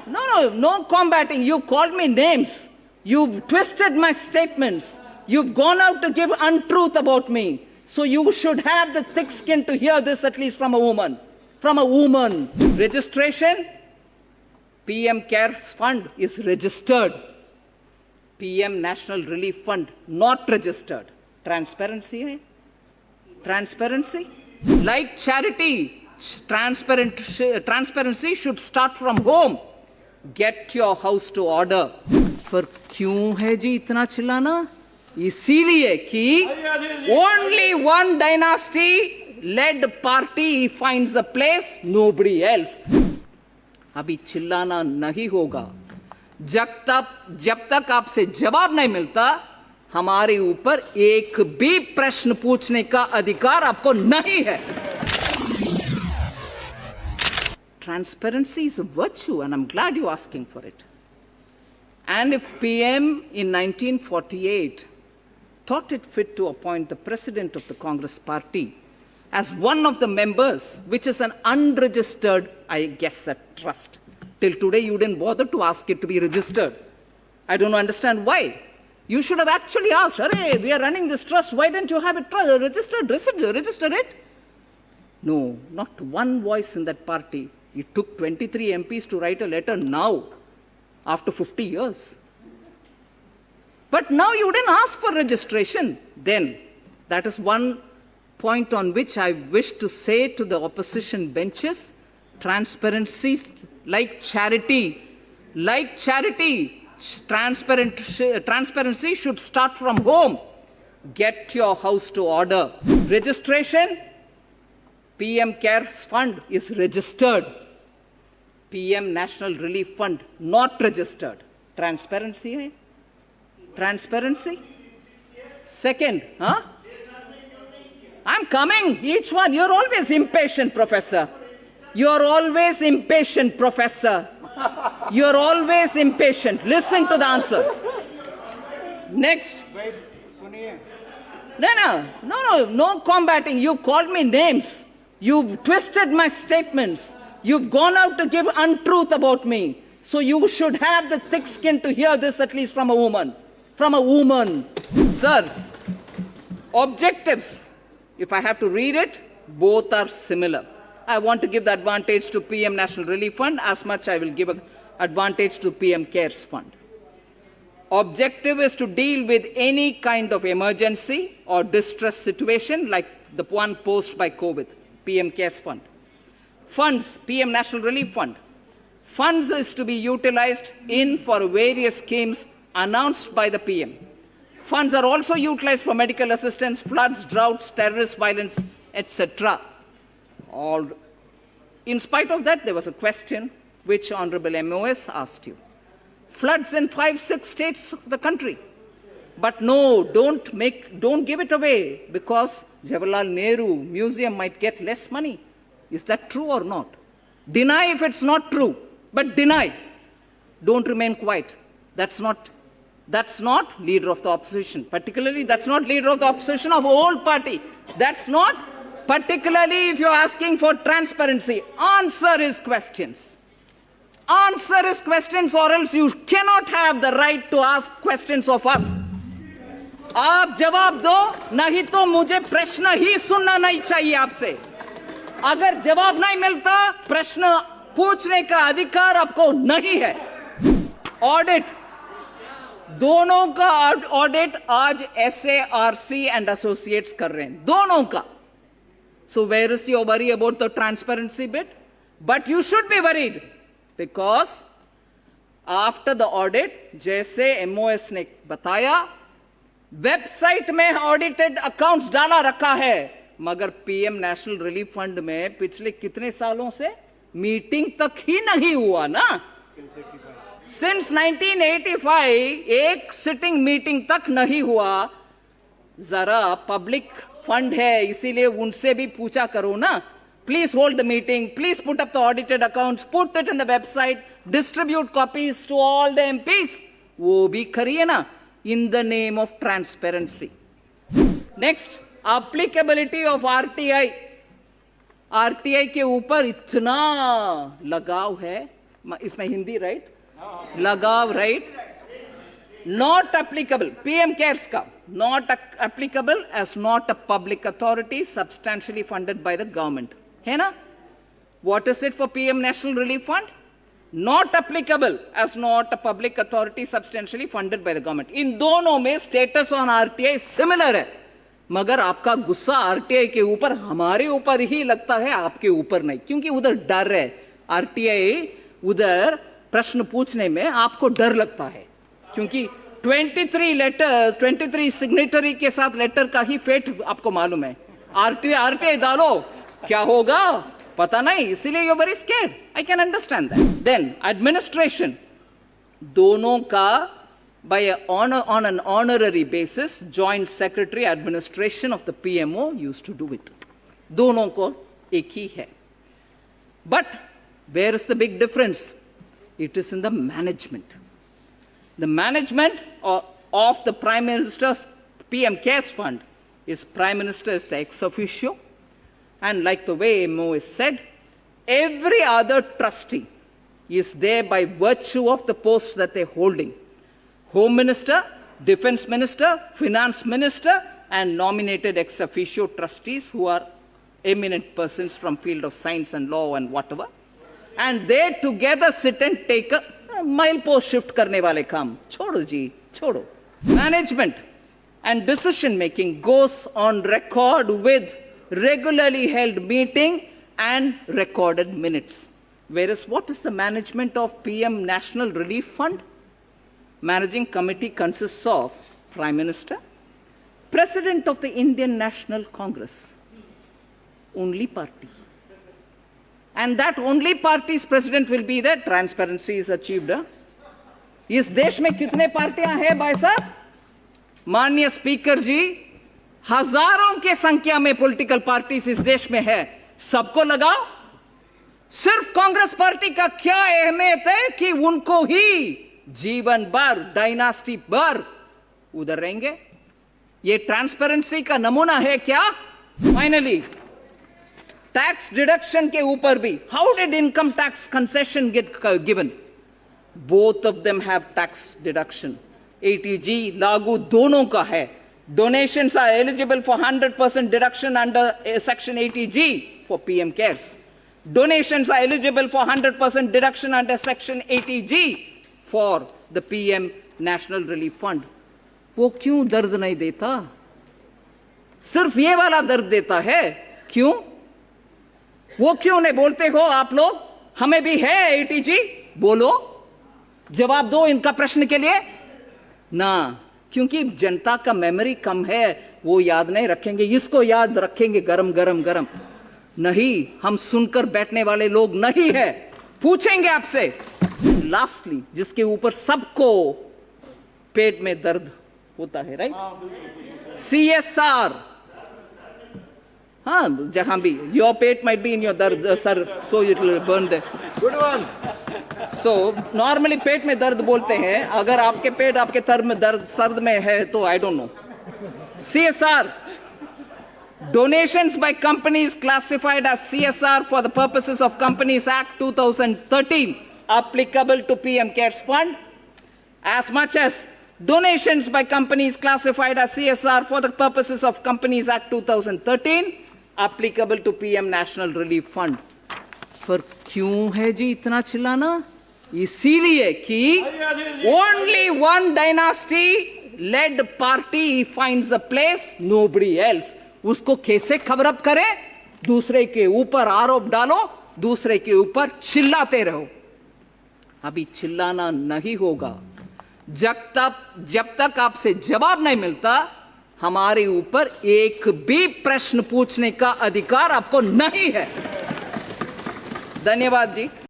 No combating. You called me names. You've twisted my statements. You've gone out to give untruth about me. So you should have the thick skin to hear this at least from a woman. From a woman. Registration? PM CARES Fund is registered. PM National Relief Fund not registered. Transparency hai? Transparency? Like charity, transparency should start from home. Get your house to order. पर क्यों है जी इतना चिल्लाना? इसीलिए कि only one dynasty led party finds a place, nobody else. अभी चिल्लाना नहीं होगा. जब तक आपसे जवाब नहीं मिलता, हमारे ऊपर एक भी प्रश्न पूछने का अधिकार आपको नहीं है. Transparency is a virtue, and I'm glad you're asking for it. And if PM in 1948 thought it fit to appoint the president of the Congress party as one of the members, which is an unregistered, I guess, a trust. Till today, you didn't bother to ask it to be registered. I don't understand why. You should have actually asked, "Hey, we are running this trust. Why don't you have it registered? Register it." No, not one voice in that party. It took 23 MPs to write a letter now, after 50 years. But now you didn't ask for registration. Then, that is one point on which I wish to say to the opposition benches, transparency, like charity, transparency should start from home. Get your house to order. Registration? PM CARES Fund is registered. PM National Relief Fund not registered. Transparency hai? Transparency? Second, I'm coming, each one. You're always impatient, Professor. You're always impatient, Professor. You're always impatient. Listen to the answer. Next. No combating. You called me names. You've twisted my statements. You've gone out to give untruth about me. So you should have the thick skin to hear this at least from a woman. From a woman. Sir, objectives, if I have to read it, both are similar. I want to give the advantage to PM National Relief Fund as much I will give an advantage to PM CARES Fund. Objective is to deal with any kind of emergency or distress situation like the one posed by COVID, PM CARES Fund. Funds, PM National Relief Fund. Funds is to be utilized for various schemes announced by the PM. Funds are also utilized for medical assistance, floods, droughts, terrorist violence, etc. In spite of that, there was a question which Honorable MOS asked you. Floods in 5-6 states of the country. But no, don't give it away because Jawaharlal Nehru Museum might get less money. Is that true or not? Deny if it's not true, but deny. Don't remain quiet. That's not leader of the opposition. Particularly, that's not leader of the opposition of a whole party. That's not, particularly if you're asking for transparency. Answer his questions. Answer his questions or else you cannot have the right to ask questions of us. आप जवाब दो, नहीं तो मुझे प्रश्न ही सुनना नहीं चाहिए आपसे. अगर जवाब नहीं मिलता, प्रश्न पूछने का अधिकार आपको नहीं है. ऑडिट, दोनों का ऑडिट आज SARC and Associates कर रहे हैं, दोनों का. So where is your worry about the transparency bit? But you should be worried because after the audit, जैसे MOS ने बताया, वेबसाइट में ऑडिटेड अकाउंट्स डाला रखा है, मगर पीएम नेशनल रिलीफ फंड में पिछले कितने सालों से मीटिंग तक ही नहीं हुआ ना. सिंस 1985 एक सिटिंग मीटिंग तक नहीं हुआ. जरा पब्लिक फंड है, इसीलिए उनसे भी पूछा करो ना. Please hold the meeting, please put up the audited accounts, put it in the website, distribute copies to all the MPs. वो भी करिए ना, in the name of transparency. Next, applicability of RTI. RTI के ऊपर इतना लगाव है, इसमें हिंदी राइट, लगाव right, not applicable, PM cares का not applicable as not a public authority substantially funded by the government, है ना? What is it for PM National Relief Fund? Not applicable as not a public authority substantially funded by the government. इन दोनों में status on RTI similar है, मगर आपका गुस्सा RTI के ऊपर हमारे ऊपर ही लगता है, आपके ऊपर नहीं, क्योंकि उधर डर है। RTI उधर प्रश्न पूछने में आपको डर लगता है, क्योंकि 23 सिग्नेटरी के साथ लेटर का ही फेट आपको मालूम है। RTI डालो क्या होगा पता नहीं, इसीलिए you very scared. I can understand that. Then administration, दोनों का by on an honorary basis, joint secretary administration of the PMO used to do it. दोनों को एक ही है। But where is the big difference? It is in the management. The management of the Prime Minister's PM Cares Fund is Prime Minister is the ex officio, and like the way MO is said, every other trustee is there by virtue of the post that they're holding. Home Minister, Defense Minister, Finance Minister, and nominated ex officio trustees who are eminent persons from field of science and law and whatever. And they together sit and take a milepost shift करने वाले काम। छोड़ो जी, छोड़ो। Management and decision making goes on record with regularly held meeting and recorded minutes. Whereas what is the management of PM National Relief Fund? Managing committee consists of Prime Minister, President of the Indian National Congress, only party. And that only party's president will be there. Transparency is achieved. इस देश में कितने पार्टियां हैं भाई साहब? माननीय speaker जी, हजारों के संख्या में पॉलिटिकल पार्टीज इस देश में है। सबको लगाओ। सिर्फ कांग्रेस पार्टी का क्या अहमियत है कि उनको ही जीवन भर, डायनास्टी भर उधर रहेंगे? ये ट्रांसपेरेंसी का नमूना है क्या? फाइनली टैक्स डिडक्शन के ऊपर भी, how did income tax concession get given? Both of them have tax deduction. ATG लागू दोनों का है। Donations are eligible for 100% deduction under Section 80G for PM Cares. Donations are eligible for 100% deduction under Section 80G for the PM National Relief Fund. वो क्यों दर्द नहीं देता? सिर्फ ये वाला दर्द देता है। क्यों? वो क्यों नहीं बोलते हो आप लोग? हमें भी है 80G, बोलो, जवाब दो इनका प्रश्न के लिए ना, क्योंकि जनता का मेमोरी कम है, वो याद नहीं रखेंगे। इसको याद रखेंगे गरम गरम गरम नहीं, हम सुनकर बैठने वाले लोग नहीं है। पूछेंगे आपसे। लास्टली, जिसके ऊपर सबको पेट में दर्द होता है, राइट? CSR, हाँ, जहां भी your pet might be in your dard sir, so it will burn the good one. So normally पेट में दर्द बोलते हैं, अगर आपके पेट आपके सर्द में है तो I don't know. CSR, donations by companies classified as CSR for the purposes of Companies Act 2013 applicable to PM Cares Fund, as much as donations by companies classified as CSR for the purposes of Companies Act 2013 applicable to PM National Relief Fund. पर क्यों है जी इतना चिल्लाना? इसीलिए कि only one dynasty led party finds a place, nobody else. उसको कैसे खबर अप करें? दूसरे के ऊपर आरोप डालो, दूसरे के ऊपर चिल्लाते रहो। अभी चिल्लाना नहीं होगा। जब तक आपसे जवाब नहीं मिलता, हमारे ऊपर एक भी प्रश्न पूछने का अधिकार आपको नहीं है। धन्यवाद जी।